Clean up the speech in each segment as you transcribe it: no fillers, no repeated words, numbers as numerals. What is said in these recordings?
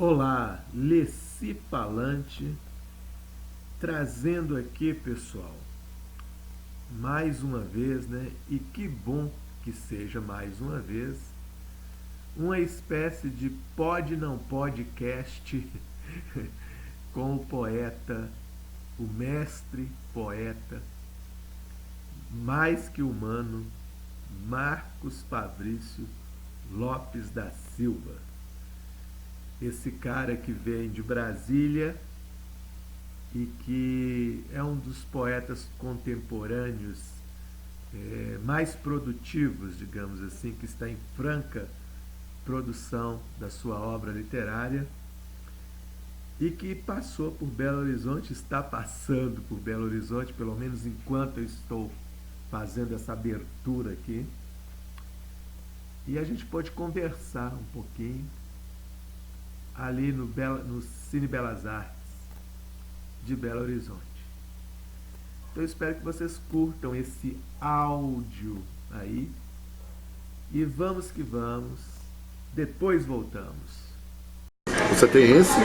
Olá, Leci Palante, trazendo aqui, pessoal, mais uma vez, né? E que bom que seja mais uma vez, uma espécie de pode não podcast com o poeta, o mestre poeta, mais que humano, Marcos Fabrício Lopes da Silva. Esse cara que vem de Brasília e que é um dos poetas contemporâneos mais produtivos, digamos assim, que está em franca produção da sua obra literária e que passou por Belo Horizonte, está passando por Belo Horizonte, pelo menos enquanto eu estou fazendo essa abertura aqui. E a gente pode conversar um pouquinho ali no Cine Belas Artes de Belo Horizonte. Então eu espero que vocês curtam esse áudio aí. E vamos que vamos. Depois voltamos. Você tem esse?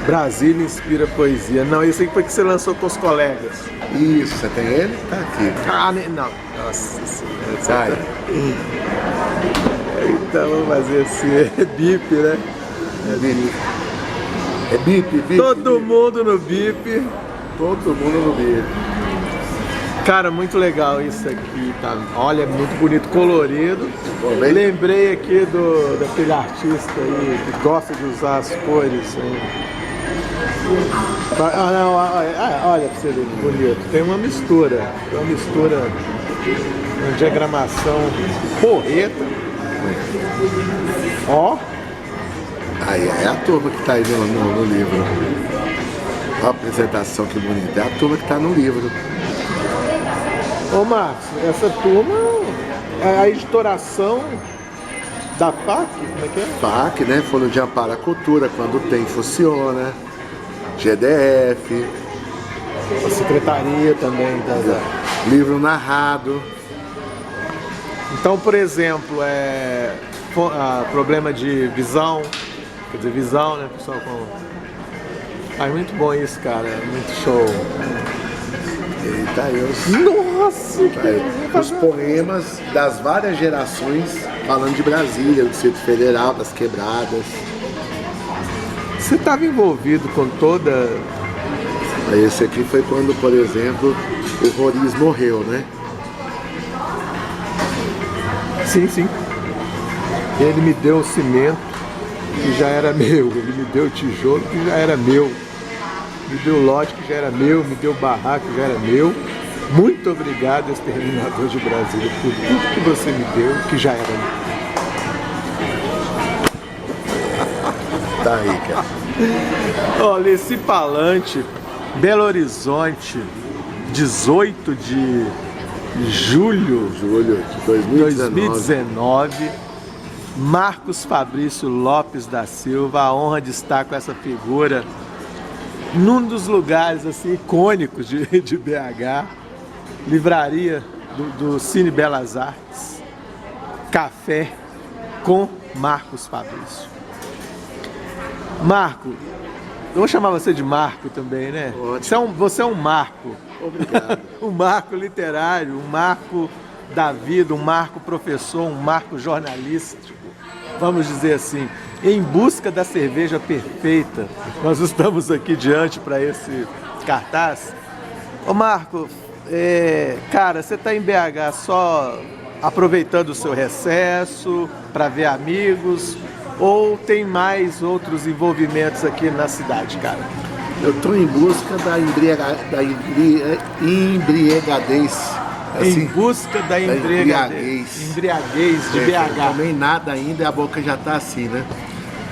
Brasília inspira poesia. Não, esse aqui foi que você lançou com os colegas. Isso, você tem ele? Tá aqui. Ah, não. Nossa senhora. Sai. Então vamos fazer esse bip, né? É bip. Todo mundo no bip. Todo mundo no bip. Cara, muito legal isso aqui, tá? Olha, muito bonito, colorido. Bem... Lembrei aqui daquele artista aí que gosta de usar as cores aí. Olha pra você ver que bonito. Tem uma mistura, uma diagramação porreta. Ó. Aí é a turma que tá aí no livro. Olha a apresentação que bonita. É a turma que tá no livro. Ô Marcos, essa turma é a editoração da FAC? Como é que é? FAC, né? Fundo de Amparo à Cultura, quando tem, funciona. GDF. A secretaria também. Livro narrado. Então, por exemplo, problema de visão, quer dizer, visão, né, pessoal? É muito bom isso, cara, é muito show. Eita, Nossa! Os poemas das várias gerações falando de Brasília, do Distrito Federal, das quebradas. Você estava envolvido com toda... Esse aqui foi quando, por exemplo, o Roriz morreu, né? Sim. Ele me deu o cimento, que já era meu. Ele me deu o tijolo, que já era meu. Me deu o lote, que já era meu. Me deu o barraco, que já era meu. Muito obrigado, exterminador de Brasília, por tudo que você me deu, que já era meu. Tá aí, cara. Ó, Leci Palante, Belo Horizonte, 18 de julho de 2019. Marcos Fabrício Lopes da Silva, a honra de estar com essa figura num dos lugares assim icônicos de BH, livraria do Cine Belas Artes, café com Marcos Fabrício. Marco, eu vou chamar você de Marco também, né? Você é um Marco. Obrigado. Um marco literário, um marco da vida, um marco professor, um marco jornalístico, vamos dizer assim, em busca da cerveja perfeita. Nós estamos aqui diante para esse cartaz. Ô Marco, cara, você está em BH só aproveitando o seu recesso para ver amigos ou tem mais outros envolvimentos aqui na cidade, cara? Eu estou em busca da embriaguez. Assim, em busca da embriaguez de BH. Não tomei nada ainda e a boca já está assim, né?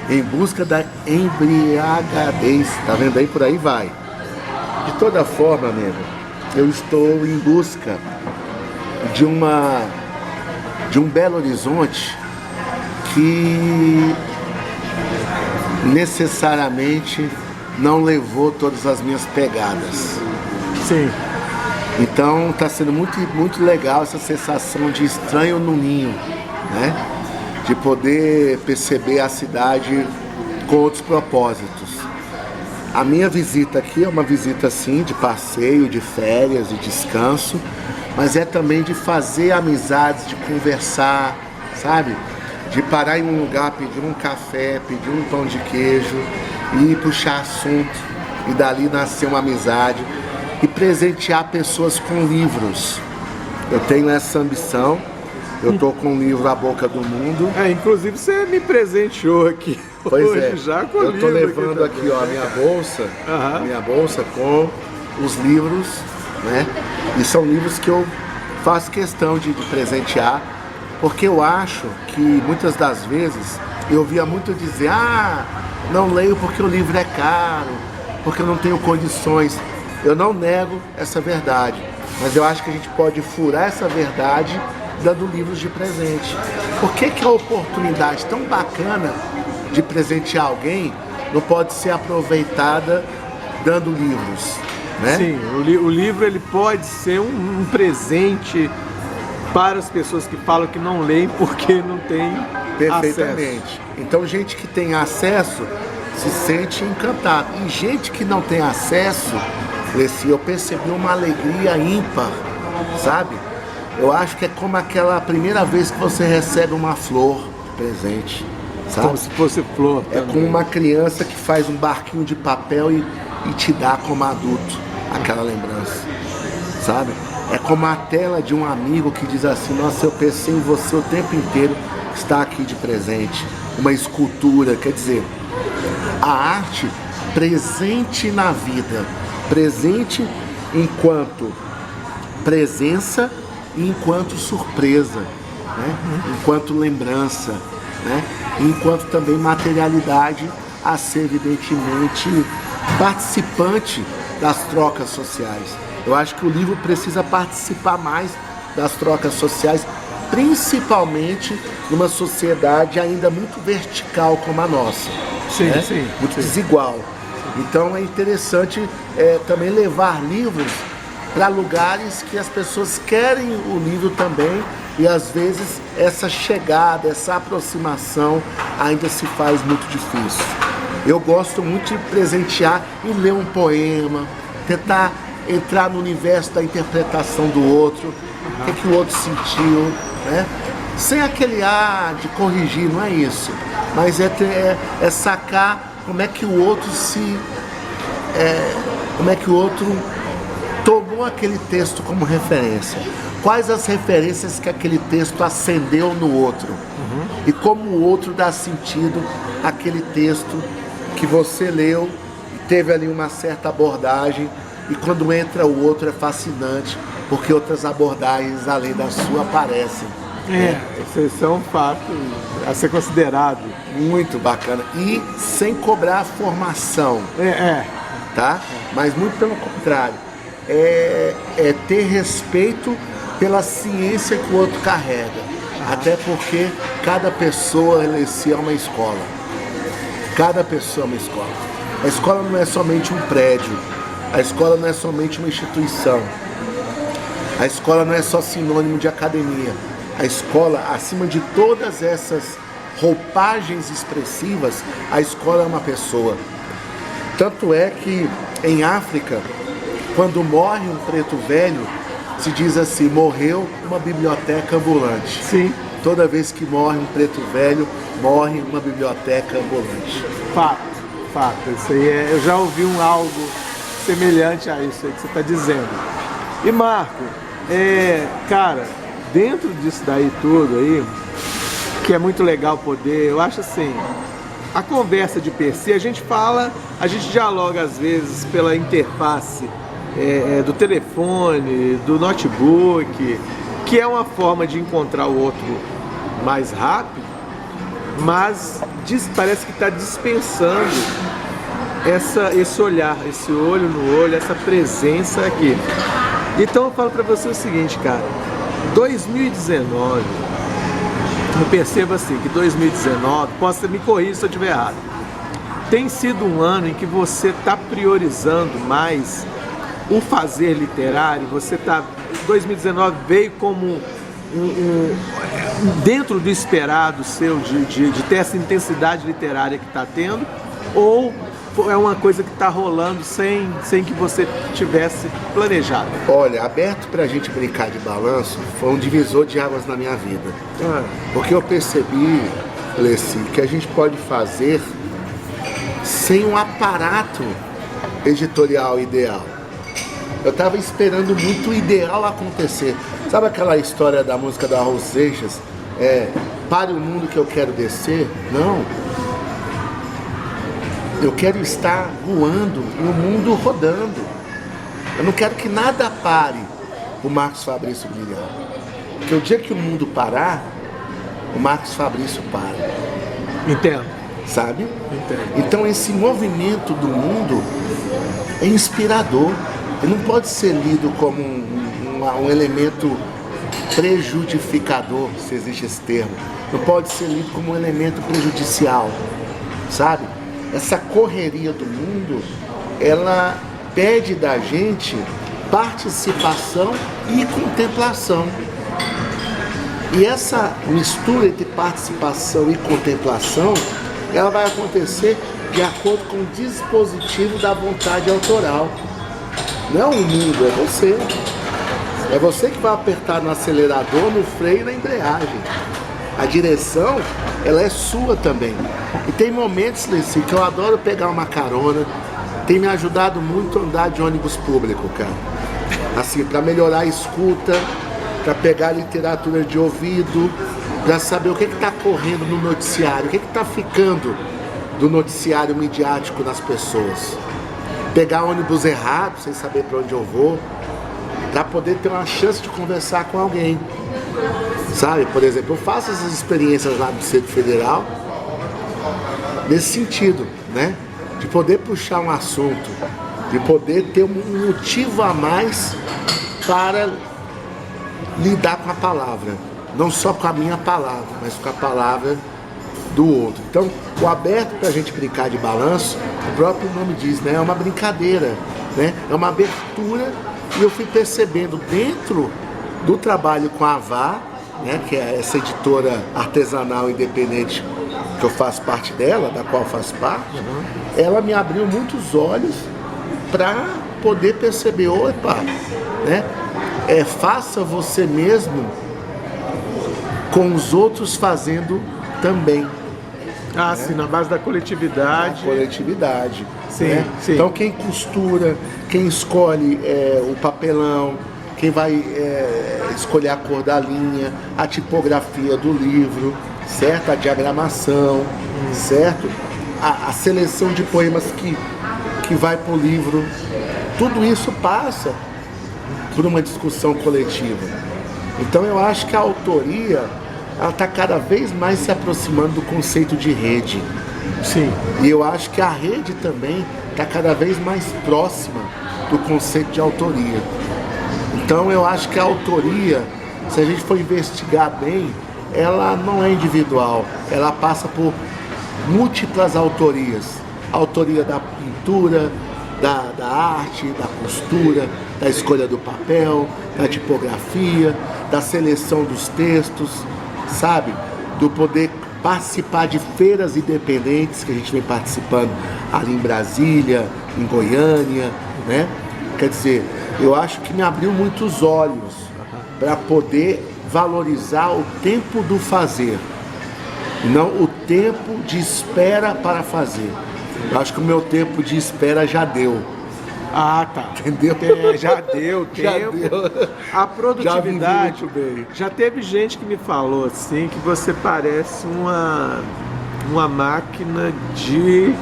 Em busca da embriaguez. Tá vendo aí? Por aí vai. De toda forma, amigo, eu estou em busca de um Belo Horizonte que necessariamente não levou todas as minhas pegadas. Sim. Então está sendo muito legal essa sensação de estranho no ninho, né? de poder perceber a cidade com outros propósitos. A minha visita aqui é uma visita assim de passeio, de férias, de descanso, mas é também de fazer amizades, de conversar, sabe? De parar em um lugar, pedir um café, pedir um pão de queijo e puxar assunto e dali nascer uma amizade e presentear pessoas com livros. Eu tenho essa ambição. Eu tô com um livro A Boca do Mundo. Inclusive você me presenteou aqui hoje já com o livro. Eu tô levando aqui ó, a minha bolsa com os livros, né? E são livros que eu faço questão de presentear, porque eu acho que muitas das vezes eu via muito dizer, não leio porque o livro é caro, porque eu não tenho condições. Eu não nego essa verdade, mas eu acho que a gente pode furar essa verdade dando livros de presente. Por que a oportunidade tão bacana de presentear alguém não pode ser aproveitada dando livros, né? Sim, o livro ele pode ser um presente para as pessoas que falam que não leem porque não tem Perfeitamente. acesso. Então gente que tem acesso se sente encantado. E gente que não tem acesso, eu percebi uma alegria ímpar, sabe? Eu acho que é como aquela primeira vez que você recebe uma flor de presente, sabe? Como se fosse flor também. É como uma criança que faz um barquinho de papel e te dá como adulto aquela lembrança, sabe? É como a tela de um amigo que diz assim, nossa, eu pensei em você o tempo inteiro, está aqui de presente. Uma escultura, quer dizer, a arte presente na vida, presente enquanto presença e enquanto surpresa, né? Enquanto lembrança, né? Enquanto também materialidade a ser evidentemente participante das trocas sociais. Eu acho que o livro precisa participar mais das trocas sociais, principalmente numa sociedade ainda muito vertical como a nossa, sim, né? Sim, muito sim. desigual. Então é interessante também levar livros para lugares que as pessoas querem o livro também, e às vezes essa chegada, essa aproximação ainda se faz muito difícil. Eu gosto muito de presentear e ler um poema, tentar entrar no universo da interpretação do outro, o que o outro sentiu, né? Sem aquele ar de corrigir, não é isso, mas é sacar como é que o outro como é que o outro tomou aquele texto como referência. Quais as referências que aquele texto acendeu no outro? E como o outro dá sentido àquele texto que você leu e teve ali uma certa abordagem, e quando entra o outro é fascinante, porque outras abordagens além da sua aparecem. Isso é um fato a ser considerado. Muito bacana. E sem cobrar formação. Tá? Mas muito pelo contrário. É ter respeito pela ciência que o outro carrega. Até porque cada pessoa em si é uma escola. Cada pessoa é uma escola. A escola não é somente um prédio. A escola não é somente uma instituição. A escola não é só sinônimo de academia. A escola, acima de todas essas roupagens expressivas, a escola é uma pessoa. Tanto é que em África, quando morre um preto velho, se diz assim, morreu uma biblioteca ambulante. Sim. Toda vez que morre um preto velho, morre uma biblioteca ambulante. Fato. Isso aí eu já ouvi algo semelhante a isso aí que você está dizendo. E Marco, cara, dentro disso daí tudo aí, que é muito legal poder, eu acho assim, a conversa de PC, a gente dialoga às vezes pela interface do telefone, do notebook, que é uma forma de encontrar o outro mais rápido, mas parece que está dispensando esse olhar, esse olho no olho, essa presença aqui. Então eu falo para você o seguinte, cara, 2019, eu percebo assim, que 2019, me corrigir se eu estiver errado, tem sido um ano em que você está priorizando mais o fazer literário. 2019 veio como dentro do esperado seu, de ter essa intensidade literária que está tendo, ou é uma coisa que está rolando sem que você tivesse planejado? Olha, aberto pra gente brincar de balanço foi um divisor de águas na minha vida. Porque eu percebi, Leci, que a gente pode fazer sem um aparato editorial ideal. Eu estava esperando muito o ideal acontecer. Sabe aquela história da música da Raul Seixas? Pare o mundo que eu quero descer? Não. Eu quero estar voando e o mundo rodando. Eu não quero que nada pare o Marcos Fabrício brilhar. Porque o dia que o mundo parar, o Marcos Fabrício para. Entendo. Sabe? Entendo. Então esse movimento do mundo é inspirador. Ele não pode ser lido como um elemento prejudificador, se existe esse termo. Não pode ser lido como um elemento prejudicial, sabe? Essa correria do mundo, ela pede da gente participação e contemplação. E essa mistura entre participação e contemplação, ela vai acontecer de acordo com o dispositivo da vontade autoral. Não é o mundo, é você. É você que vai apertar no acelerador, no freio e na embreagem. A direção, ela é sua também. E tem momentos, Leci, que eu adoro pegar uma carona. Tem me ajudado muito a andar de ônibus público, cara. Assim, para melhorar a escuta, para pegar literatura de ouvido, para saber o que está correndo no noticiário, o que está ficando do noticiário midiático nas pessoas. Pegar ônibus errado, sem saber para onde eu vou, para poder ter uma chance de conversar com alguém. Sabe, por exemplo, eu faço essas experiências lá do Distrito Federal nesse sentido, né? De poder puxar um assunto, de poder ter um motivo a mais para lidar com a palavra. Não só com a minha palavra, mas com a palavra do outro. Então, o aberto para a gente brincar de balanço, o próprio nome diz, né? É uma brincadeira, né? É uma abertura. E eu fui percebendo dentro do trabalho com a Avá, né? Que é essa editora artesanal independente que eu faço parte dela, da qual faço parte, ela me abriu muitos olhos para poder perceber, opa, né? Faça você mesmo com os outros fazendo também. Ah, sim, na base da coletividade. A coletividade. Sim, né? sim. Então quem costura, quem escolhe o papelão, quem vai escolher a cor da linha, a tipografia do livro, certo? A diagramação, certo? A seleção de poemas que vai para o livro. Tudo isso passa por uma discussão coletiva. Então eu acho que a autoria, ela está cada vez mais se aproximando do conceito de rede. Sim. E eu acho que a rede também está cada vez mais próxima do conceito de autoria. Então eu acho que a autoria, se a gente for investigar bem, ela não é individual, ela passa por múltiplas autorias. A autoria da pintura, da arte, da costura, da escolha do papel, da tipografia, da seleção dos textos, sabe? Do poder participar de feiras independentes que a gente vem participando ali em Brasília, em Goiânia, né? Quer dizer, eu acho que me abriu muitos olhos para poder valorizar o tempo do fazer, não o tempo de espera para fazer. Eu acho que o meu tempo de espera já deu. Ah, tá. Entendeu? Já deu tempo. Já deu. A produtividade. Já vivi muito bem. Já teve gente que me falou assim que você parece uma máquina de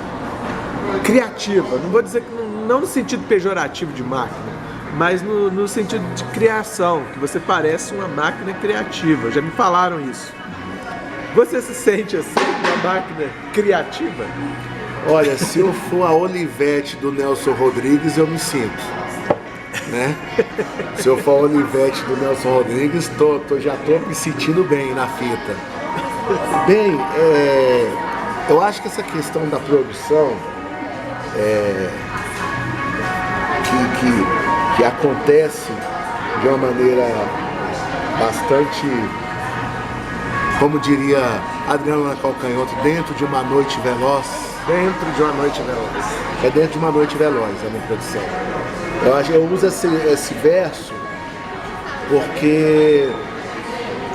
criativa. Não vou dizer que não no sentido pejorativo de máquina, mas no sentido de criação, que você parece uma máquina criativa. Já me falaram isso. Você se sente assim, uma máquina criativa? Olha, se eu for a Olivete do Nelson Rodrigues, eu me sinto, né? Se eu for a Olivete do Nelson Rodrigues, já tô me sentindo bem na fita. Bem, eu acho que essa questão da produção que acontece de uma maneira bastante como diria Adriana Calcanhoto, dentro de uma noite veloz. Dentro de uma noite veloz. É dentro de uma noite veloz, a minha produção. Eu uso esse verso porque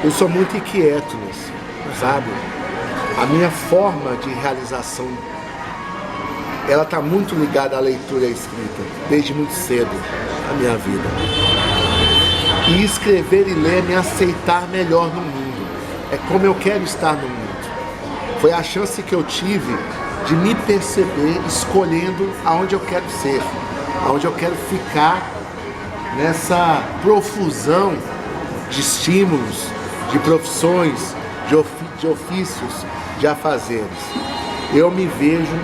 eu sou muito inquieto nisso, sabe? A minha forma de realização, ela está muito ligada à leitura e à escrita, desde muito cedo na minha vida. E escrever e ler é me aceitar melhor no mundo. É como eu quero estar no mundo. Foi a chance que eu tive de me perceber escolhendo aonde eu quero ser, aonde eu quero ficar nessa profusão de estímulos, de profissões, de ofícios, de afazeres. Eu me vejo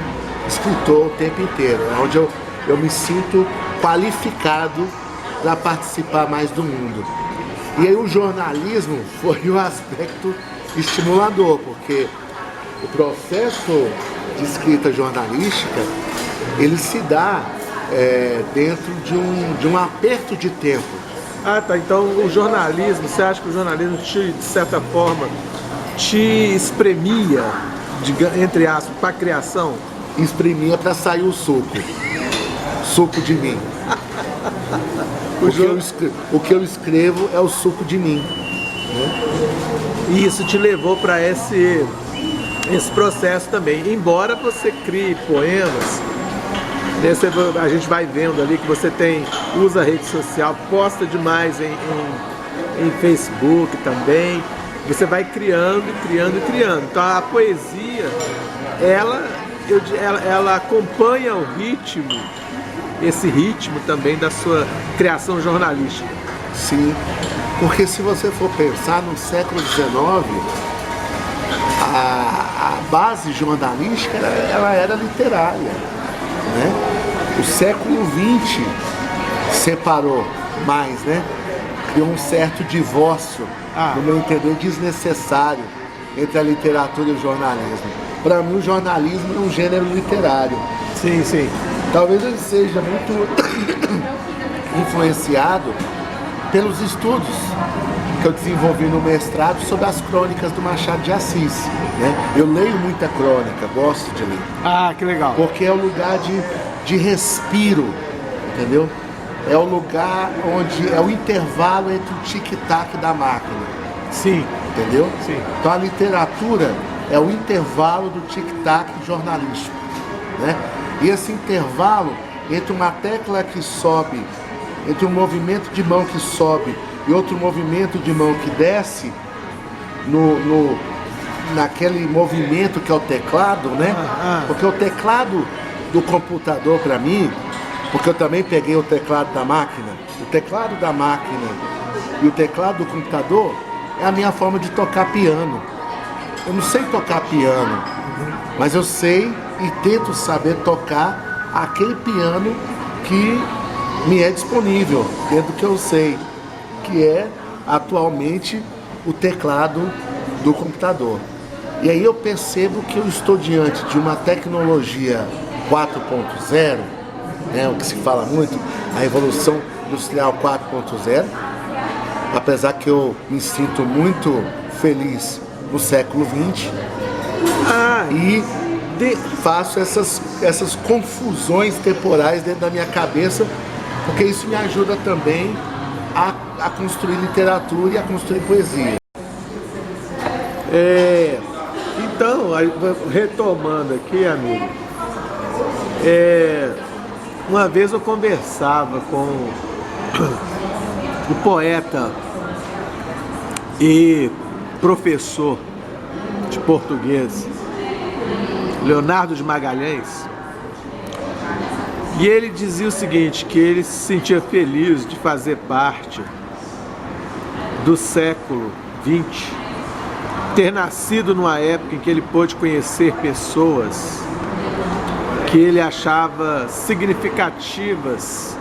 escritor o tempo inteiro, é onde eu me sinto qualificado para participar mais do mundo. E aí o jornalismo foi o aspecto estimulador, porque o processo de escrita jornalística, ele se dá dentro de um aperto de tempo. Ah, tá. Então o jornalismo, você acha que o jornalismo de certa forma, te espremia, entre aspas, para a criação? Espremia para sair o suco de mim. O que eu escrevo é o suco de mim. Né? E isso te levou para esse processo também. Embora você crie poemas, né, a gente vai vendo ali que você usa a rede social, posta demais em Facebook também. Você vai criando. Então a poesia, ela acompanha o ritmo, esse ritmo também da sua criação jornalística. Sim, porque se você for pensar no século XIX, a base jornalística ela era literária, né? O século XX separou mais, né? Criou um certo divórcio, no meu entender, desnecessário entre a literatura e o jornalismo. Para mim, o jornalismo é um gênero literário. Sim, sim. Talvez ele seja muito influenciado pelos estudos que eu desenvolvi no mestrado sobre as crônicas do Machado de Assis. Né? Eu leio muita crônica, gosto de ler. Ah, que legal. Porque é o lugar de respiro, entendeu? É o lugar onde é o intervalo entre o tic-tac da máquina. Sim. Entendeu? Sim. Então a literatura é o intervalo do tic-tac jornalístico. Né? E esse intervalo entre uma tecla que sobe, entre um movimento de mão que sobe e outro movimento de mão que desce, naquele movimento que é o teclado, né? Porque o teclado do computador, para mim, porque eu também peguei o teclado da máquina, o teclado da máquina e o teclado do computador é a minha forma de tocar piano. Eu não sei tocar piano, mas eu sei e tento saber tocar aquele piano que me é disponível, dentro do que eu sei, que é atualmente o teclado do computador. E aí eu percebo que eu estou diante de uma tecnologia 4.0, né, o que se fala muito, a Revolução Industrial 4.0, apesar que eu me sinto muito feliz no século XX, e faço essas confusões temporais dentro da minha cabeça, porque isso me ajuda também a construir literatura e a construir poesia. Então, retomando aqui, amigo, uma vez eu conversava com o poeta e professor de português Leonardo de Magalhães, e ele dizia o seguinte, que ele se sentia feliz de fazer parte do século XX, ter nascido numa época em que ele pôde conhecer pessoas que ele achava significativas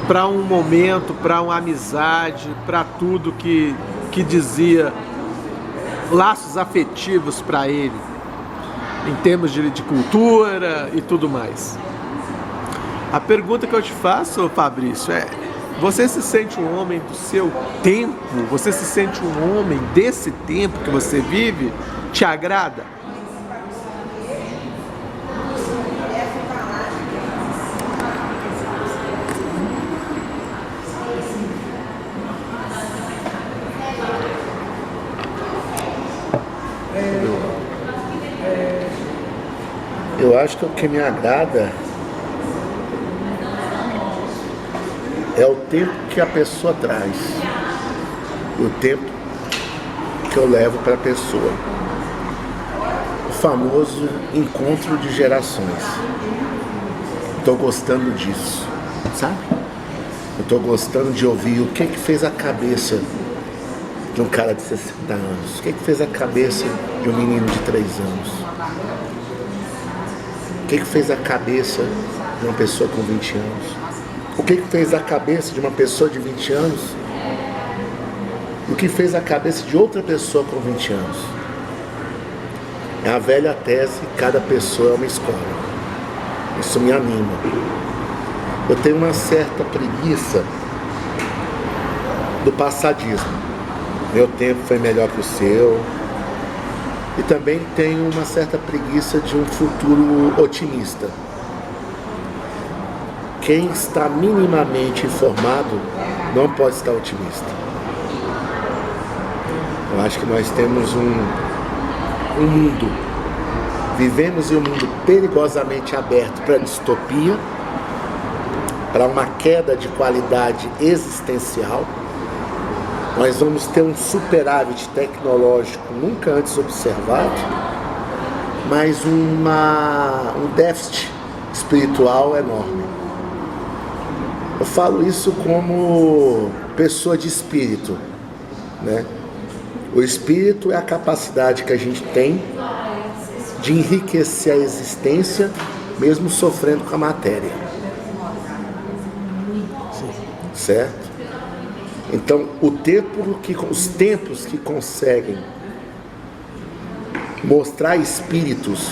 para um momento, para uma amizade, para tudo que dizia laços afetivos para ele, em termos de cultura e tudo mais. A pergunta que eu te faço, Fabrício, Você se sente um homem do seu tempo? Você se sente um homem desse tempo que você vive? Te agrada? Eu acho que o que me agrada é o tempo que a pessoa traz, o tempo que eu levo para a pessoa. O famoso encontro de gerações. Estou gostando disso, sabe? Eu estou gostando de ouvir o que fez a cabeça de um cara de 60 anos, o que fez a cabeça de um menino de 3 anos, o que fez a cabeça de uma pessoa com 20 anos, o que fez a cabeça de uma pessoa de 20 anos, o que fez a cabeça de outra pessoa com 20 anos. É a velha tese, cada pessoa é uma escola. Isso me anima. Eu tenho uma certa preguiça do passadismo. Meu tempo foi melhor que o seu. E também tenho uma certa preguiça de um futuro otimista. Quem está minimamente informado não pode estar otimista. Eu acho que nós temos um mundo, vivemos em um mundo perigosamente aberto para a distopia, para uma queda de qualidade existencial. Nós vamos ter um superávit tecnológico nunca antes observado, mas um déficit espiritual enorme. Eu falo isso como pessoa de espírito, né? O espírito é a capacidade que a gente tem de enriquecer a existência, mesmo sofrendo com a matéria. Certo? Então, os tempos que conseguem mostrar espíritos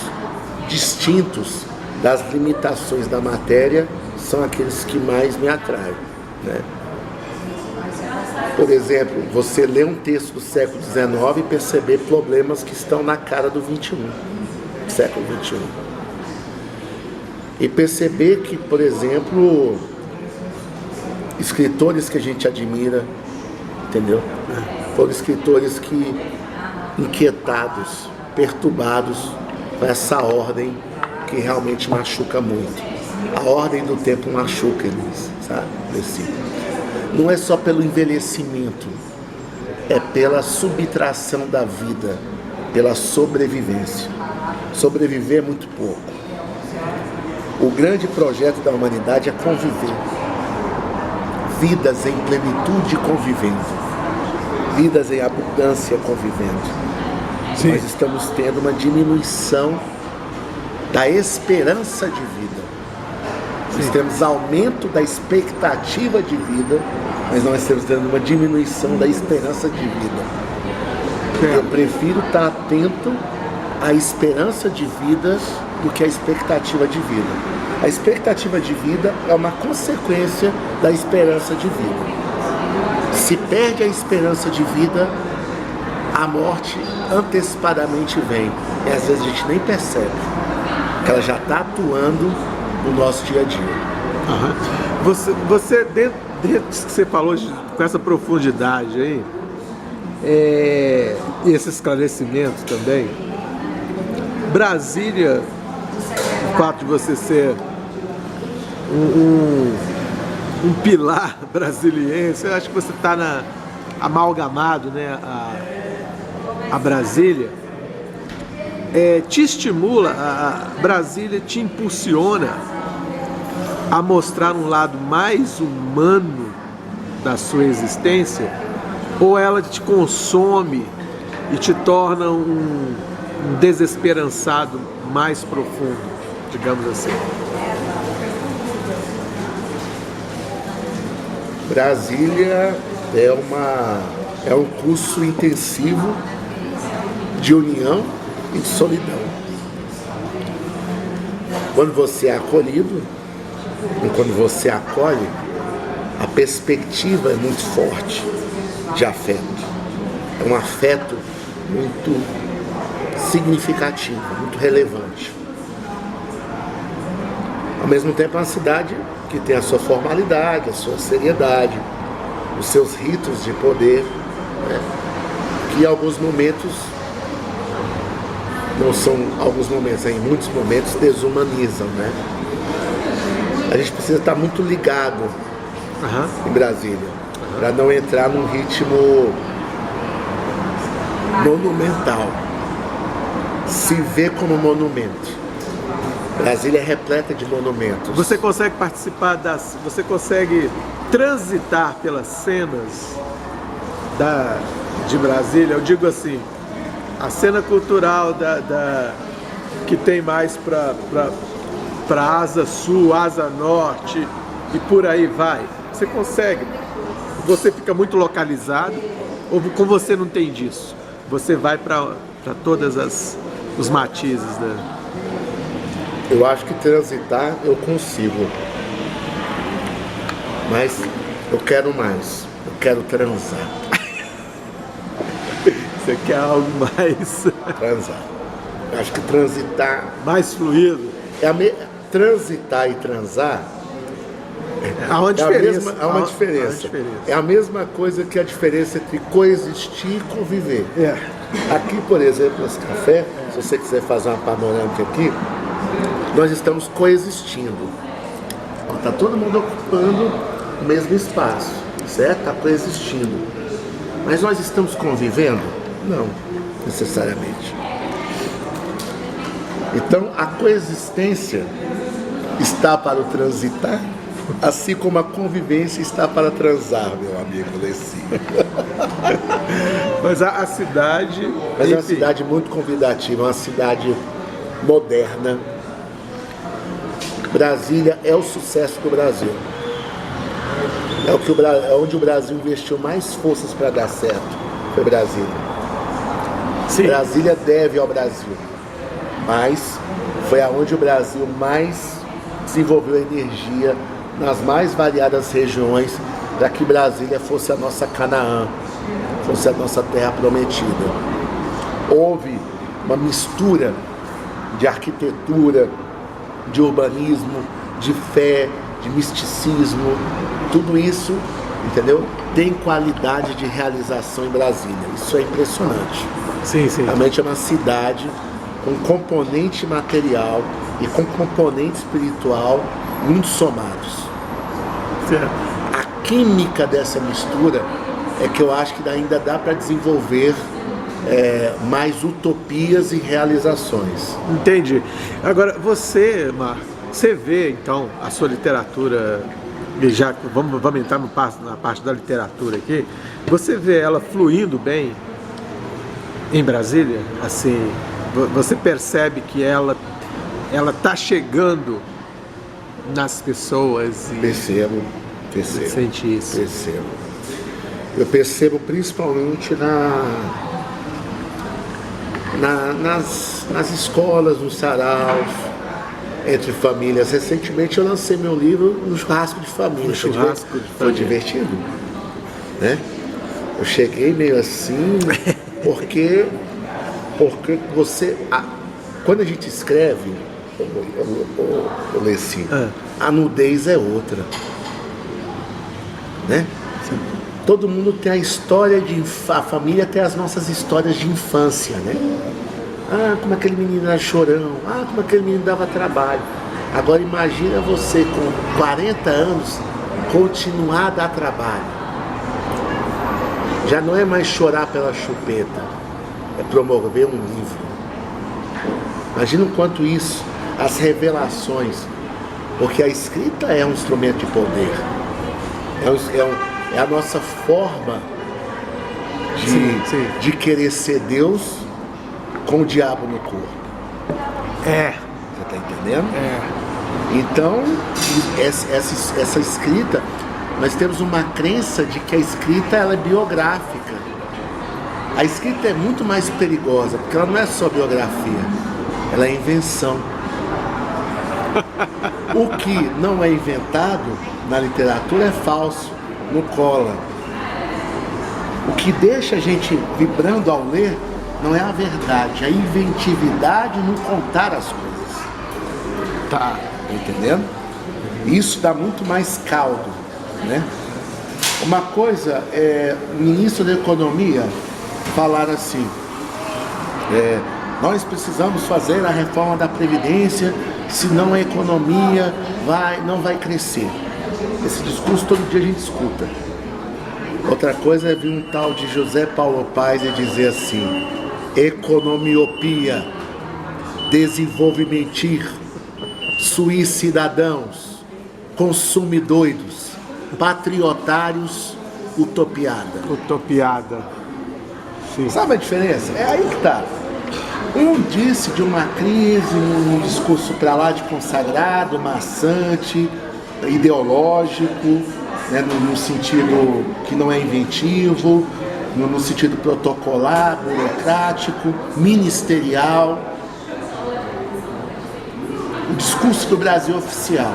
distintos das limitações da matéria são aqueles que mais me atraem, né? Por exemplo, você lê um texto do século XIX e perceber problemas que estão na cara do século XXI. E perceber que, por exemplo, escritores que a gente admira, entendeu? Foram escritores que, inquietados, perturbados com essa ordem que realmente machuca muito. A ordem do tempo machuca eles, sabe? Não é só pelo envelhecimento, é pela subtração da vida, pela sobrevivência. Sobreviver é muito pouco. O grande projeto da humanidade é conviver. Vidas em plenitude convivendo. Vidas em abundância convivendo. Sim. Nós estamos tendo uma diminuição da esperança de vida. Nós temos aumento da expectativa de vida, mas nós estamos tendo uma diminuição da esperança de vida. Eu prefiro estar atento à esperança de vida do que à expectativa de vida. A expectativa de vida é uma consequência da esperança de vida. Se perde a esperança de vida, a morte antecipadamente vem. E às vezes a gente nem percebe que ela já está atuando no nosso dia a dia. Uhum. Você dentro que você falou com essa profundidade aí, e esse esclarecimento também, Brasília, o fato de você ser um pilar brasiliense, eu acho que você está amalgamado, né, a Brasília, te estimula, a Brasília te impulsiona a mostrar um lado mais humano da sua existência, ou ela te consome e te torna um desesperançado mais profundo, digamos assim? Brasília é um curso intensivo de união e de solidão. Quando você é acolhido, e quando você acolhe, a perspectiva é muito forte de afeto. É um afeto muito significativo, muito relevante. Ao mesmo tempo é uma cidade que tem a sua formalidade, a sua seriedade, os seus ritos de poder, né? Que em alguns momentos, não são alguns momentos, em muitos momentos desumanizam, né? A gente precisa estar muito ligado em Brasília, para não entrar num ritmo monumental, se vê como monumento. Brasília é repleta de monumentos. Você consegue participar você consegue transitar pelas cenas de Brasília? Eu digo assim, a cena cultural que tem mais para asa sul, asa norte e por aí vai. Você consegue? Você fica muito localizado ou com você não tem disso? Você vai para todas os matizes Eu acho que transitar eu consigo, mas eu quero mais, eu quero transar. Você quer algo mais... Transar. Eu acho que transitar... mais fluido? Transitar e transar... Há uma diferença. Há uma diferença. É a mesma coisa que a diferença entre coexistir e conviver. Aqui, por exemplo, nesse café, se você quiser fazer uma panorâmica aqui, nós estamos coexistindo. Está todo mundo ocupando o mesmo espaço, certo? Está coexistindo. Mas nós estamos convivendo? Não, necessariamente. Então, a coexistência está para o transitar, assim como a convivência está para transar, meu amigo Leci. Mas a cidade... Mas é uma cidade muito convidativa, uma cidade moderna. Brasília é o sucesso do Brasil. É onde o Brasil investiu mais forças para dar certo. Foi Brasília. Sim. Brasília deve ao Brasil. Mas foi aonde o Brasil mais desenvolveu energia nas mais variadas regiões para que Brasília fosse a nossa Canaã, fosse a nossa terra prometida. Houve uma mistura de arquitetura, de urbanismo, de fé, de misticismo, tudo isso, entendeu? Tem qualidade de realização em Brasília. Isso é impressionante. Sim. Realmente é uma cidade com componente material e com componente espiritual muito somados. Certo. A química dessa mistura é que eu acho que ainda dá para desenvolver mais utopias e realizações. Entendi. Agora, você, Marco, você vê, então, a sua literatura, e já vamos entrar na parte da literatura aqui, você vê ela fluindo bem em Brasília? Assim, você percebe que ela está chegando nas pessoas? Percebo. Você sente isso? Percebo. Eu percebo principalmente nas escolas, nos saraus, entre famílias. Recentemente eu lancei meu livro no churrasco de família. Foi divertido, né? Eu cheguei meio assim, porque você... Quando a gente escreve, o Leci, a nudez é outra, né? Sim. Todo mundo tem a história a família tem as nossas histórias de infância, né? Ah, como aquele menino era chorão, como aquele menino dava trabalho. Agora imagina você com 40 anos continuar a dar trabalho. Já não é mais chorar pela chupeta, é promover um livro. Imagina o quanto isso, as revelações, porque a escrita é um instrumento de poder, é a nossa forma de querer ser Deus com o diabo no corpo. Você está entendendo? Então, essa escrita, nós temos uma crença de que a escrita ela é biográfica. A escrita é muito mais perigosa, porque ela não é só biografia, ela é invenção. O que não é inventado na literatura é falso, não cola. O que deixa a gente vibrando ao ler não é a verdade, a inventividade no contar as coisas. Tá entendendo? Isso dá muito mais caldo, né? Uma coisa, o ministro da Economia falar assim, nós precisamos fazer a reforma da Previdência, senão a economia não vai crescer. Esse discurso todo dia a gente escuta. Outra coisa é vir um tal de José Paulo Paes e dizer assim: economiopia, desenvolvimentir, suicidadãos, consumidoidos, patriotários, utopiada. Utopiada. Sim. Sabe a diferença? É aí que tá. Um disse de uma crise, um discurso para lá de consagrado, maçante, ideológico, né, no sentido que não é inventivo, no sentido protocolar, burocrático, ministerial. O discurso do Brasil oficial.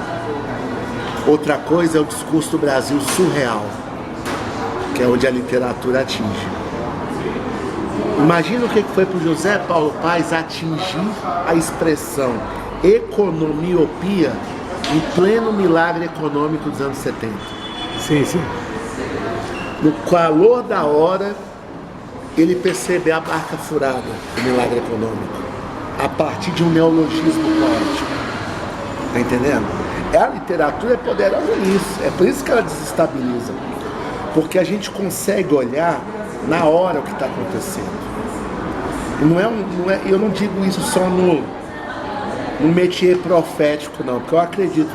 Outra coisa é o discurso do Brasil surreal, que é onde a literatura atinge. Imagina o que foi para o José Paulo Paes atingir a expressão economiopia em pleno milagre econômico dos anos 70. Sim, sim. No calor da hora, ele percebeu a barca furada do milagre econômico, a partir de um neologismo poético. Tá entendendo? A literatura é poderosa nisso, é por isso que ela desestabiliza. Porque a gente consegue olhar na hora o que está acontecendo. E eu não digo isso só no métier profético, não, porque eu acredito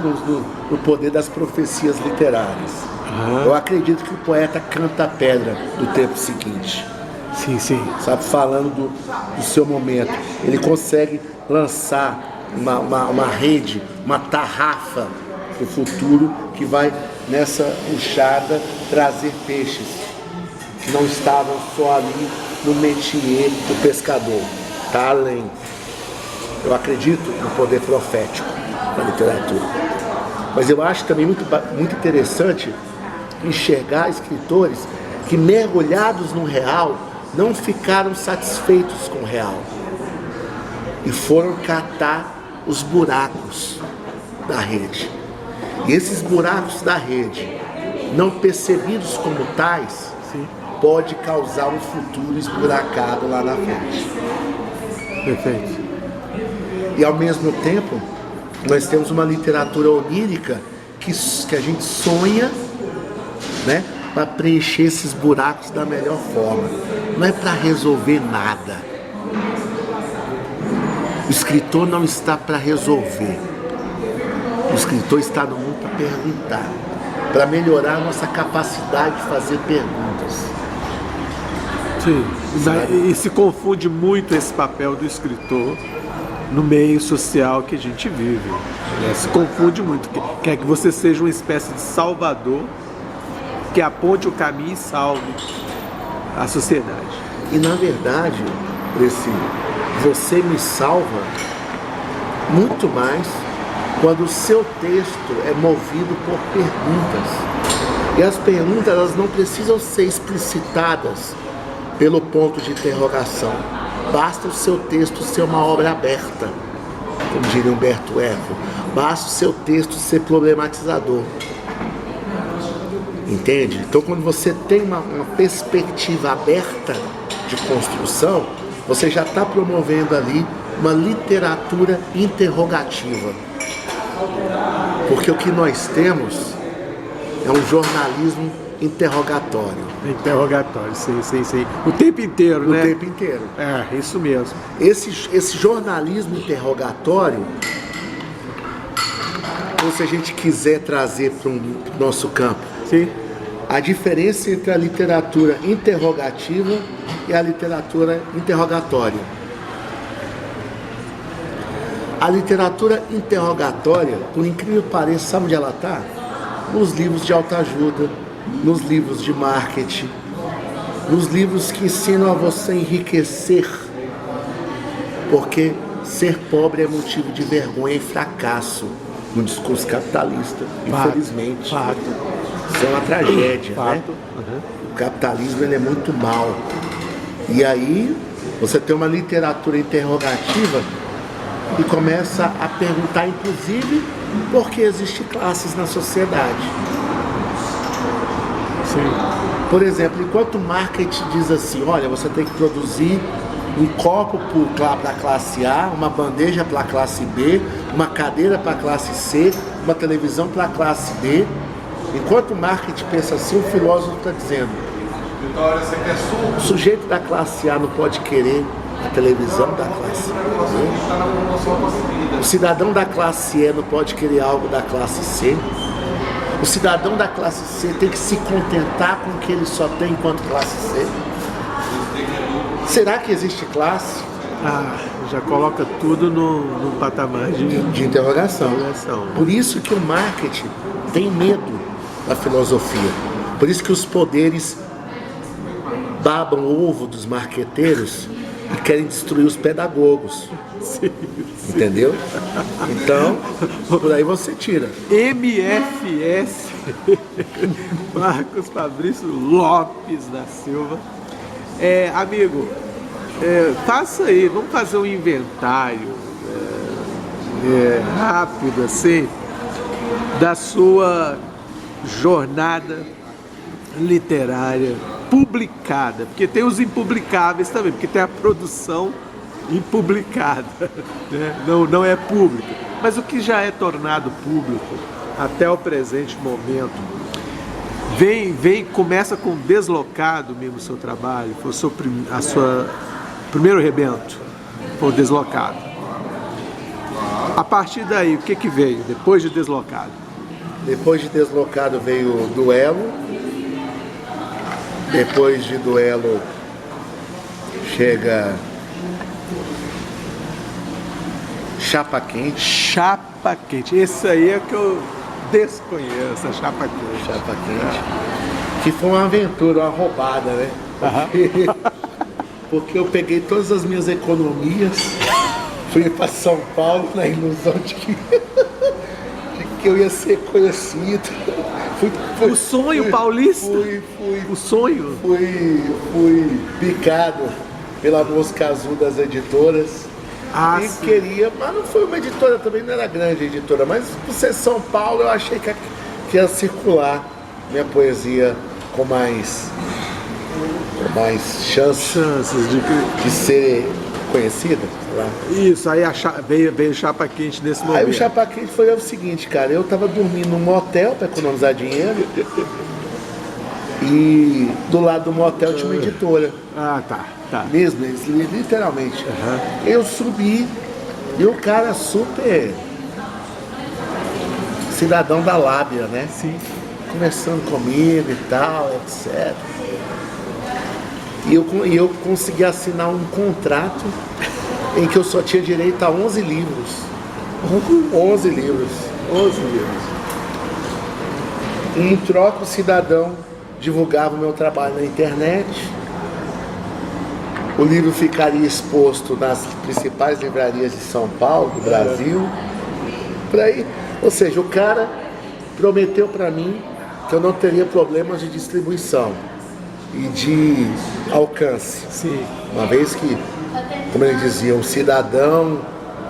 no poder das profecias literárias. Eu acredito que o poeta canta a pedra do tempo seguinte. Sim, sim. Sabe, falando do seu momento. Ele consegue lançar uma rede, uma tarrafa para o futuro que vai, nessa puxada, trazer peixes que não estavam só ali no métier do pescador. Está além. Eu acredito no poder profético da literatura. Mas eu acho também muito interessante enxergar escritores que, mergulhados no real, não ficaram satisfeitos com o real e foram catar os buracos da rede. E esses buracos da rede, não percebidos como tais, pode causar um futuro esburacado lá na frente. Perfeito. E ao mesmo tempo, nós temos uma literatura onírica que a gente sonha, né, para preencher esses buracos da melhor forma. Não é para resolver nada. O escritor não está para resolver. O escritor está no mundo para perguntar, para melhorar a nossa capacidade de fazer perguntas. Sim. E se confunde muito esse papel do escritor no meio social que a gente vive. Né? Se confunde muito. Quer que você seja uma espécie de salvador que aponte o caminho e salve a sociedade. E na verdade, você me salva muito mais quando o seu texto é movido por perguntas. E as perguntas, elas não precisam ser explicitadas pelo ponto de interrogação. Basta o seu texto ser uma obra aberta, como diria Humberto Eco. Basta o seu texto ser problematizador. Entende? Então, quando você tem uma perspectiva aberta de construção, você já está promovendo ali uma literatura interrogativa. Porque o que nós temos é um jornalismo interrogatório. Interrogatório, sim. O tempo inteiro, né? O tempo inteiro. É, isso mesmo. Esse jornalismo interrogatório, ou se a gente quiser trazer para o nosso campo, sim, a diferença entre a literatura interrogativa e a literatura interrogatória. A literatura interrogatória, por incrível que pareça, sabe onde ela está? Nos livros de autoajuda, nos livros de marketing, nos livros que ensinam a você a enriquecer. Porque ser pobre é motivo de vergonha e fracasso no discurso capitalista, infelizmente. Fato. Isso é uma tragédia, né? Uhum. O capitalismo ele é muito mal. E aí você tem uma literatura interrogativa e começa a perguntar, inclusive, por que existem classes na sociedade. Sim. Por exemplo, enquanto o marketing diz assim, olha, você tem que produzir um copo para a classe A, uma bandeja para a classe B, uma cadeira para a classe C, uma televisão para a classe D. Enquanto o marketing pensa assim, o filósofo está dizendo, o sujeito da classe A não pode querer a televisão da classe B. O cidadão da classe E não pode querer algo da classe C. O cidadão da classe C tem que se contentar com o que ele só tem enquanto classe C. Será que existe classe? Já coloca tudo no patamar de interrogação. interrogação. Por isso que o marketing tem medo da filosofia. Por isso que os poderes babam o ovo dos marqueteiros e querem destruir os pedagogos. Sim. Entendeu? Então, por aí você tira. MFS Marcos Fabrício Lopes da Silva. Amigo, faça aí, vamos fazer um inventário rápido assim da sua jornada literária publicada, porque tem os impublicáveis também, porque tem a produção impublicada, né? Não é pública, mas o que já é tornado público até o presente momento, começa com Deslocado mesmo o seu trabalho, foi a sua primeiro rebento, foi o Deslocado. A partir daí, o que veio depois de Deslocado? Depois de Deslocado veio o Duelo. Depois de Duelo chega Chapa Quente. Chapa Quente, esse aí é que eu desconheço, a Chapa Quente. Chapa Quente. Que foi uma aventura, uma roubada, né? Porque eu peguei todas as minhas economias, fui para São Paulo na ilusão de que eu ia ser conhecido. O sonho paulista? O sonho? Fui picado pela mosca azul das editoras. E sim. queria, mas não foi uma editora, também não era grande editora, mas por ser São Paulo eu achei que ia circular minha poesia com mais chances de ser conhecida, sei lá. Isso, aí veio Chapa Quente nesse momento. Aí o Chapa Quente foi o seguinte, cara, eu tava dormindo num motel para economizar dinheiro e do lado do motel tinha uma editora. Tá. Mesmo, literalmente. Eu subi e o cara super cidadão da lábia, né? Sim. Conversando comigo e tal, etc. E eu consegui assinar um contrato em que eu só tinha direito a 11 livros. 11 livros. E em troca o cidadão divulgava o meu trabalho na internet. O livro ficaria exposto nas principais livrarias de São Paulo, do Brasil. Por aí. Ou seja, o cara prometeu para mim que eu não teria problemas de distribuição e de alcance. Sim. Uma vez que, como ele dizia, um cidadão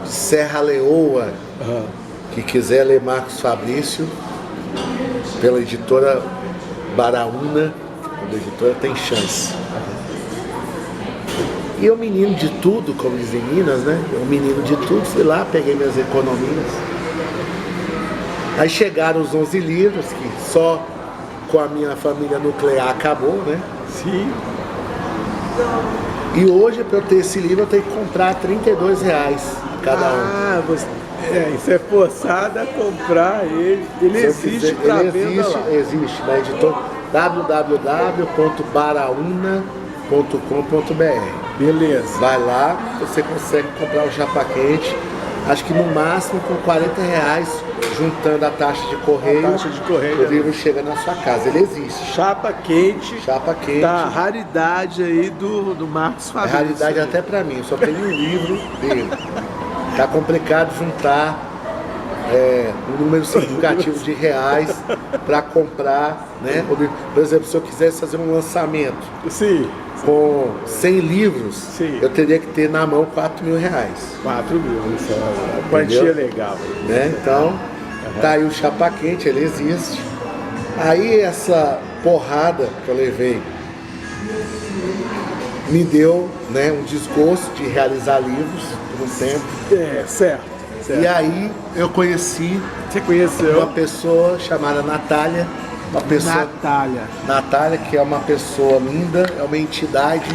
de Serra Leoa que quiser ler Marcos Fabrício pela editora Baraúna, a editora tem chance. E eu, menino de tudo, como dizem Minas, né? Eu, menino de tudo, fui lá, peguei minhas economias. Aí chegaram os 11 livros, que só com a minha família nuclear acabou, né? Sim. E hoje, para eu ter esse livro, eu tenho que comprar R$32 cada um. Isso é forçado a comprar ele. Ele existe para venda lá. Existe na editora www.baraúna.com.br. Beleza. Vai lá, você consegue comprar o Chapa Quente, acho que no máximo com R$40, juntando a taxa de correio, o livro chega na sua casa. Ele existe. Chapa Quente. Chapa Quente. Tá, raridade aí do Marcos Fabrício. É raridade até pra mim, só tenho um livro dele. Tá complicado juntar um número significativo de reais para comprar, né? Por exemplo, se eu quisesse fazer um lançamento com 100 livros, eu teria que ter na mão 4 mil reais. 4 mil, isso é uma quantia legal. Né? Então, tá aí o Chapa Quente, ele existe. Aí essa porrada que eu levei me deu, né, um desgosto de realizar livros por um tempo. Certo. E aí eu conheci uma pessoa chamada Natália. Natália, que é uma pessoa linda, é uma entidade,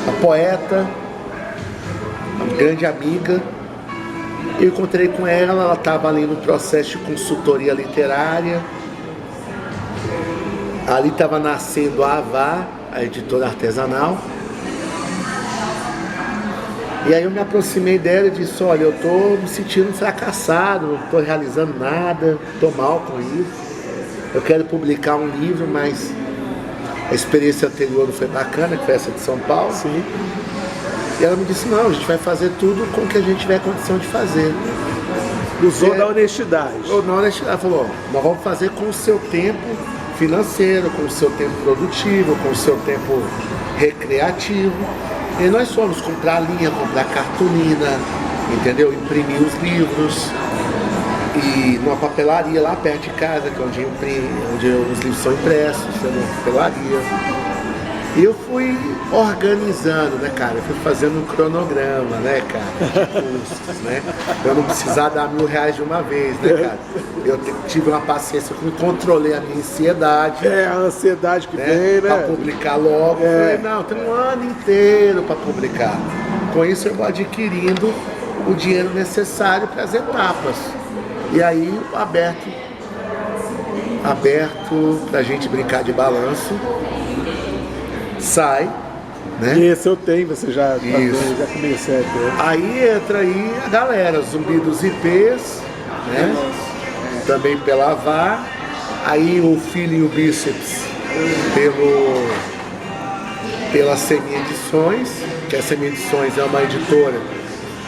uma poeta, uma grande amiga. Eu encontrei com ela estava ali no processo de consultoria literária. Ali estava nascendo a Avá, a editora artesanal. E aí eu me aproximei dela e disse, olha, eu estou me sentindo fracassado, não estou realizando nada, estou mal com isso. Eu quero publicar um livro, mas a experiência anterior não foi bacana, que foi essa de São Paulo. Sim. E ela me disse, não, a gente vai fazer tudo com o que a gente tiver condição de fazer. Usou da honestidade. Na honestidade, falou, nós vamos fazer com o seu tempo financeiro, com o seu tempo produtivo, com o seu tempo recreativo. E nós fomos comprar linha, comprar cartolina, entendeu? Imprimir os livros. E numa papelaria lá perto de casa, que é onde os livros são impressos, numa papelaria. E eu fui organizando, né, cara? Eu fui fazendo um cronograma, né, cara? De custos, né? Pra eu não precisar dar R$1.000 de uma vez, né, cara? Eu tive uma paciência, eu controlei a minha ansiedade. A ansiedade que vem, né? Pra publicar logo. Eu falei, não, tem um ano inteiro pra publicar. Com isso eu vou adquirindo o dinheiro necessário para as etapas. E aí, aberto pra gente brincar de balanço. Sai, né? E esse eu tenho, você já comecei a ter. Aí entra aí a galera, Zumbi dos IPs, né? Também pela Avá. Aí o Filho e o Bíceps pela Semi Edições, que a Semi Edições é uma editora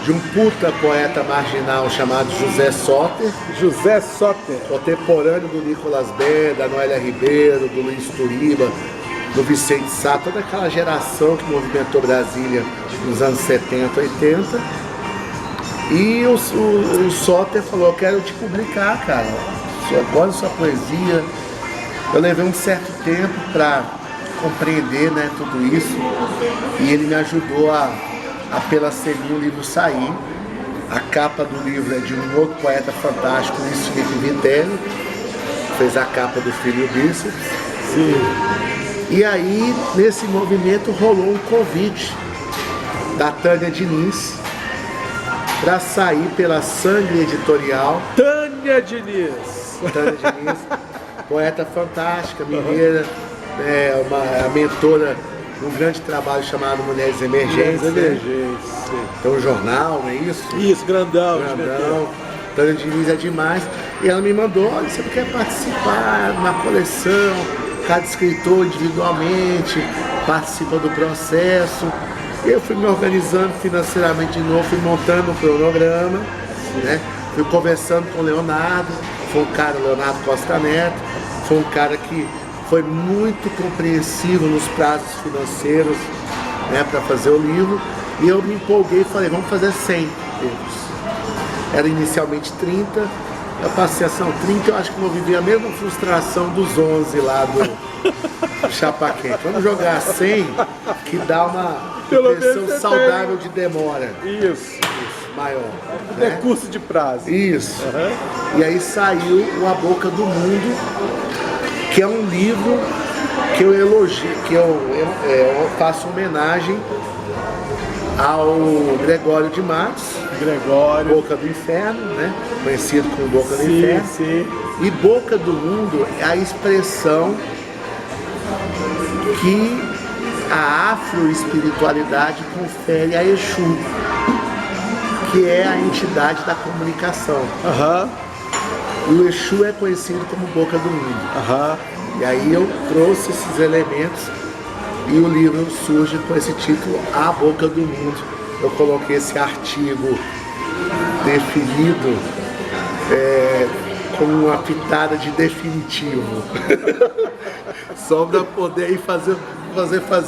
de um puta poeta marginal chamado José Soter. José Soter. Contemporâneo do Nicolas Ben, da Noélia Ribeiro, do Luiz Turiba, do Vicente Sá, toda aquela geração que movimentou Brasília nos anos 70, 80. E o Soter falou, eu quero te publicar, cara. Agora sua poesia. Eu levei um certo tempo para compreender, né, tudo isso. E ele me ajudou a pela Semi o livro sair. A capa do livro é de um outro poeta fantástico, Luiz Felipe Vitelli, que fez a capa do Filho e o Bíceps. Sim. E aí, nesse movimento, rolou um convite da Tânia Diniz para sair pela Sangue Editorial. Tânia Diniz, poeta fantástica, mineira, uma mentora de um grande trabalho chamado Mulheres Emergentes. Tem um jornal, não é isso? Isso, grandão. Tânia Diniz é demais. E ela me mandou, olha, você não quer participar de uma coleção? Cada escritor individualmente participa do processo. Eu fui me organizando financeiramente de novo, fui montando um cronograma, né? Fui conversando com o Leonardo, Leonardo Costa Neto, foi um cara que foi muito compreensivo nos prazos financeiros, né, para fazer o livro. E eu me empolguei e falei, vamos fazer 100 livros. Era inicialmente 30. Eu passei a São 30, eu acho que não vivi a mesma frustração dos 11 lá do Chapa Quente. Vamos jogar 100, que dá uma impressão saudável de demora. Isso. Maior. Né? Curso de prazo. Isso. E aí saiu o A Boca do Mundo, que é um livro que eu elogio, que eu faço homenagem ao Gregório de Matos. Boca do Inferno, né? Conhecido como Boca do Inferno. Sim. E Boca do Mundo é a expressão que a afroespiritualidade confere a Exu, que é a entidade da comunicação. E o Exu é conhecido como Boca do Mundo. E aí eu trouxe esses elementos e o livro surge com esse título, A Boca do Mundo. eu coloquei esse artigo definido com uma pitada de definitivo. Só para poder ir fazer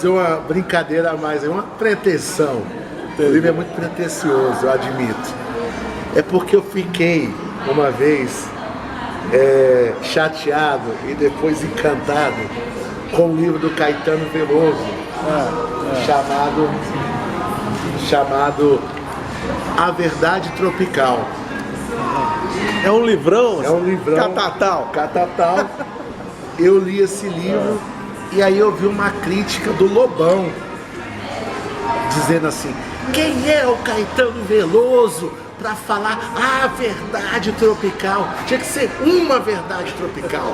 uma brincadeira a mais, uma pretensão. O livro é muito pretensioso, eu admito. É porque eu fiquei uma vez chateado e depois encantado com o livro do Caetano Veloso, chamado A Verdade Tropical. É um livrão? É um livrão. Catatal. Eu li esse livro e aí eu vi uma crítica do Lobão dizendo assim: quem é o Caetano Veloso para falar a verdade tropical? Tinha que ser uma verdade tropical.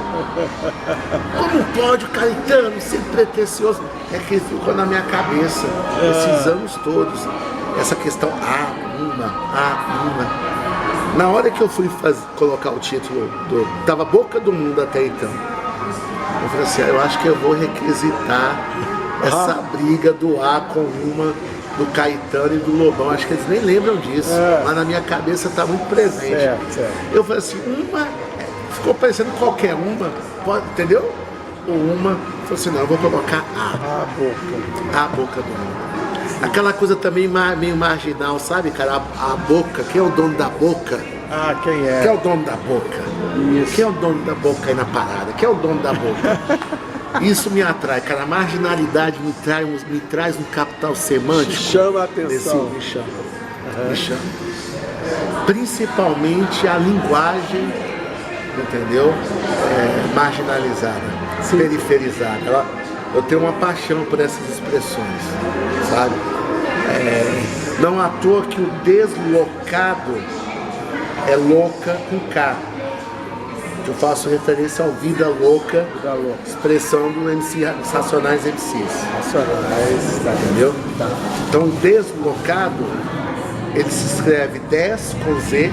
Como pode o Caetano ser pretensioso? É que ficou na minha cabeça esses anos todos essa questão uma. Na hora que eu fui colocar o título tava Boca do Mundo até então. Eu falei assim, eu acho que eu vou requisitar essa briga do A com uma, do Caetano e do Lobão. Acho que eles nem lembram disso, mas na minha cabeça tá muito presente. Certo. Eu falei assim, ficou parecendo qualquer uma, entendeu? Uma, eu falei assim, não, eu vou colocar A Boca do Mundo. Aquela coisa também meio marginal, sabe, cara? A boca, quem é o dono da boca? Quem é? Quem é o dono da boca? Isso. Quem é o dono da boca aí na parada? Quem é o dono da boca? Isso me atrai, cara. A marginalidade me traz um capital semântico. Chama a atenção. Me chama. Principalmente a linguagem, entendeu? Marginalizada, periferizada. Eu tenho uma paixão por essas expressões, sabe? Não à toa que o deslocado é louca com K. Eu faço referência ao Vida Louca, expressão do MC Racionais MCs. Entendeu? Tá. Então, deslocado, ele se escreve 10 com Z,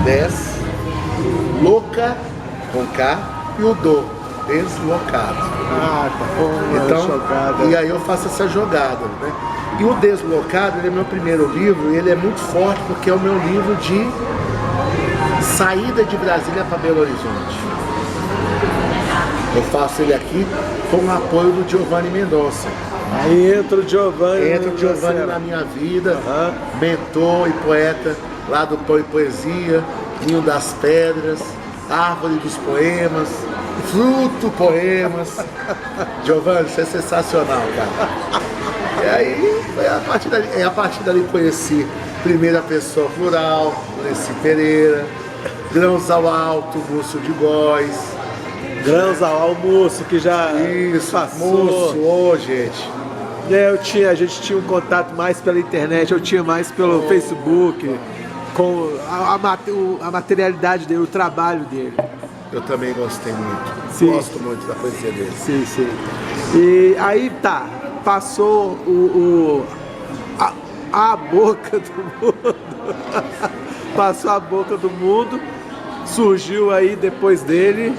10, louca com K e o do, deslocado. Então, e aí eu faço essa jogada, né? E o Deslocado, ele é meu primeiro livro e ele é muito forte porque é o meu livro de saída de Brasília para Belo Horizonte. Eu faço ele aqui com o apoio do Giovanni Mendonça. Aí entra o Giovanni na minha vida, mentor e poeta lá do Pão e Poesia, Ninho das Pedras, Árvore dos Poemas, Fruto Poemas. Giovanni, isso é sensacional, cara. E aí, a partir dali conheci Primeira Pessoa Plural, Leci Pereira, Grãos ao Alto, Múcio de Góes. Grãos ao Almoço, que já passou. Múcio, gente. A gente tinha um contato mais pela internet, eu tinha mais pelo Facebook, com a materialidade dele, o trabalho dele. Eu também gostei muito. Sim. Gosto muito da poesia dele. Sim. E aí passou a boca do mundo. Passou a boca do mundo. Surgiu aí depois dele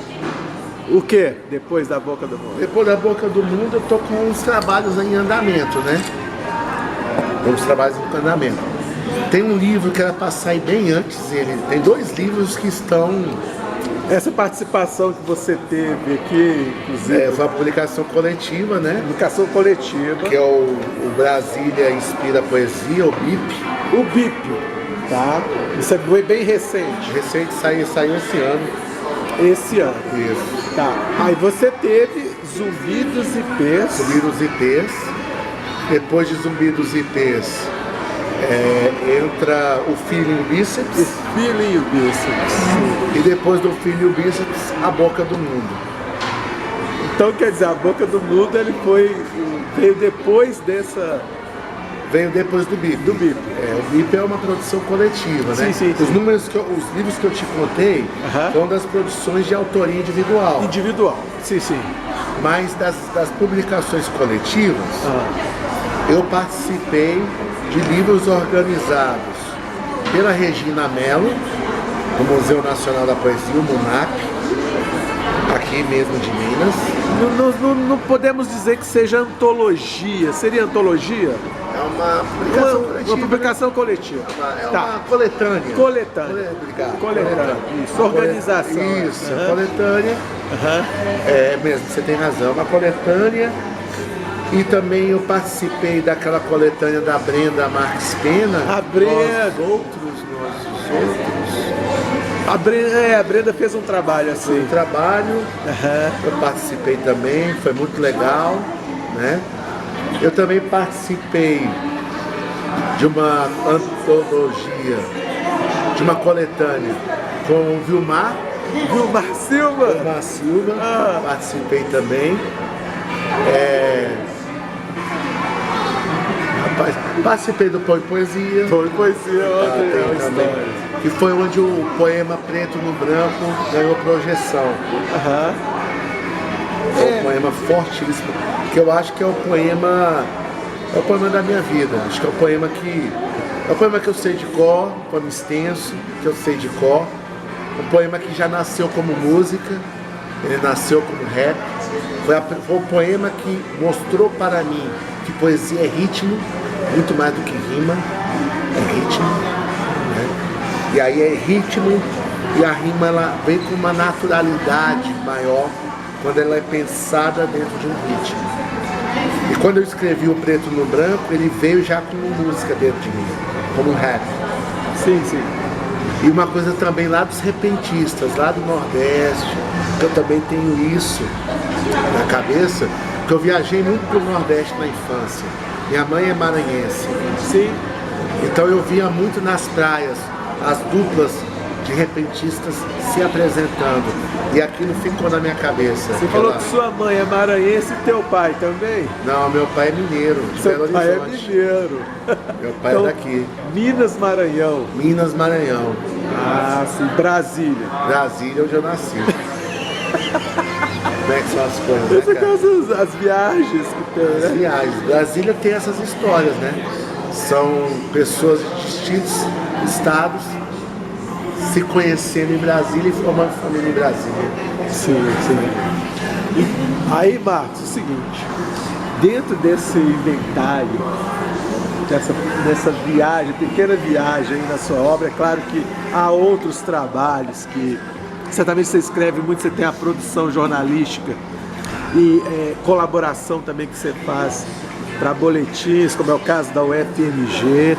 o quê? Depois da boca do mundo? Depois da boca do mundo eu tô com uns trabalhos em andamento, né? Tem um livro que era para sair bem antes, tem 2 livros que estão... Essa participação que você teve aqui, inclusive... foi uma publicação coletiva, né? Publicação coletiva. Que é o Brasília Inspira Poesia, o BIP. O BIP, tá? Isso é bem recente. Recente, saiu esse ano. Esse ano. Isso. Tá. Aí você teve Zumbidos e Pês. Zumbidos e Pês. Depois de Zumbidos e Pês, entra o Filho e o Bíceps. E depois do Filho e o Bíceps, a Boca do Mundo. Então, quer dizer, a Boca do Mundo veio depois dessa... Veio depois do BIP. O BIP é uma produção coletiva, né? Sim. Os livros que eu te contei são das produções de autoria individual. Sim. Mas das publicações coletivas, eu participei de livros organizados pela Regina Mello, do Museu Nacional da Poesia, o MUNAP, aqui mesmo de Minas. Não podemos dizer que seja antologia. Seria antologia? É uma publicação coletiva. Uma publicação coletiva. É Tá. uma coletânea. Coletânea. Obrigado. Coletânea. Isso, organização. Isso, coletânea. É mesmo, você tem razão. Uma coletânea. E também eu participei daquela coletânea da Brenda Marques Pena. A Brenda. Nossos outros. A Brenda fez um trabalho assim. Um trabalho, eu participei também, foi muito legal, né? Eu também participei de uma antologia, de uma coletânea com o Vilmar Silva, participei também. Participei do Põe Poesia. Foi poesia, também. Que foi onde o poema Preto no Branco ganhou projeção. É um poema fortíssimo, que eu acho que é o poema da minha vida. Acho que é o poema que eu sei de cor, um poema extenso, que eu sei de cor. Um poema que já nasceu como música, ele nasceu como rap. Foi o poema que mostrou para mim que poesia é ritmo, muito mais do que rima, é ritmo, né? E aí é ritmo, e a rima ela vem com uma naturalidade maior quando ela é pensada dentro de um ritmo. E quando eu escrevi o Preto no Branco, ele veio já com música dentro de mim, como um rap. Sim, sim. E uma coisa também lá dos repentistas, lá do Nordeste, que eu também tenho isso na cabeça, porque eu viajei muito pro Nordeste na infância. Minha mãe é maranhense. Sim. Então eu via muito nas praias as duplas de repentistas se apresentando. E aquilo ficou na minha cabeça. Você falou que sua mãe é maranhense e teu pai também? Não, meu pai é mineiro, de Belo Seu pai é Horizonte. mineiro. Meu pai Então, é daqui. Minas Maranhão. Minas Maranhão. Ah, sim. Brasília. Brasília, onde eu nasci. Como é que são as coisas, né, Essa cara? são as viagens que tem, As né? viagens. Brasília tem essas histórias, né? São pessoas de distintos estados se conhecendo em Brasília e formando família em Brasília. Sim, sim. E aí, Marcos, é o seguinte, dentro desse inventário, dessa viagem, pequena viagem aí na sua obra, é claro que há outros trabalhos que certamente você escreve muito, você tem a produção jornalística e colaboração também que você faz para boletins, como é o caso da UFMG,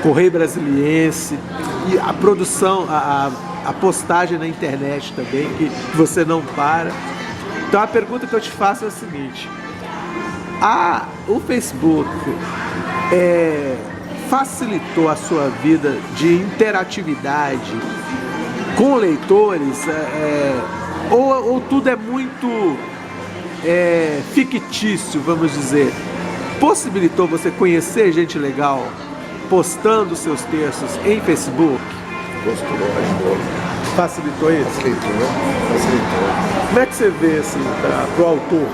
Correio Brasiliense, e a produção, a postagem na internet também, que você não para. Então a pergunta que eu te faço é a seguinte: o Facebook facilitou a sua vida de interatividade com leitores, ou tudo é muito fictício, vamos dizer? Possibilitou você conhecer gente legal postando seus textos em Facebook? Gostou, ajudou. Facilitou isso? Facilitou. Como é que você vê assim para o autor?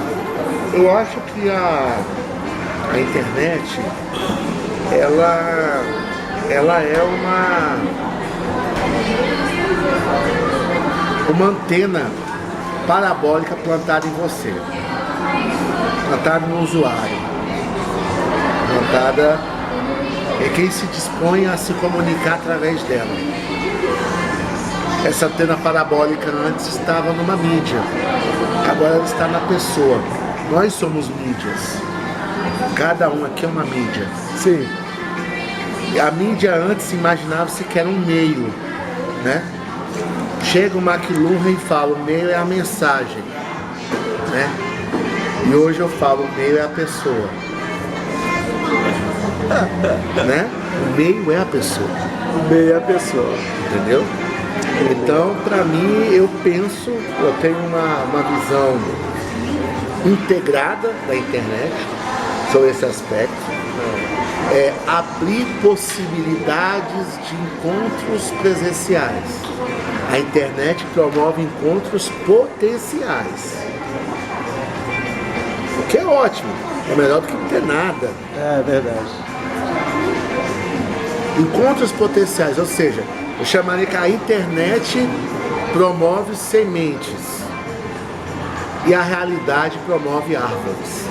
Eu acho que a internet, ela é uma antena parabólica plantada em você, plantada no usuário, plantada em quem se dispõe a se comunicar através dela. Essa antena parabólica antes estava numa mídia, agora ela está na pessoa. Nós somos mídias, cada um aqui é uma mídia. Sim. E a mídia antes imaginava-se que era um meio, né? Chega o McLuhan e fala, o meio é a mensagem, né? E hoje eu falo, o meio é a pessoa. Né? O meio é a pessoa. O meio é a pessoa. Entendeu? Então, para mim, eu tenho uma visão integrada da internet sobre esse aspecto. Abrir possibilidades de encontros presenciais. A internet promove encontros potenciais. O que é ótimo. É melhor do que não ter nada. É verdade. Encontros potenciais, ou seja, eu chamaria que a internet promove sementes e a realidade promove árvores.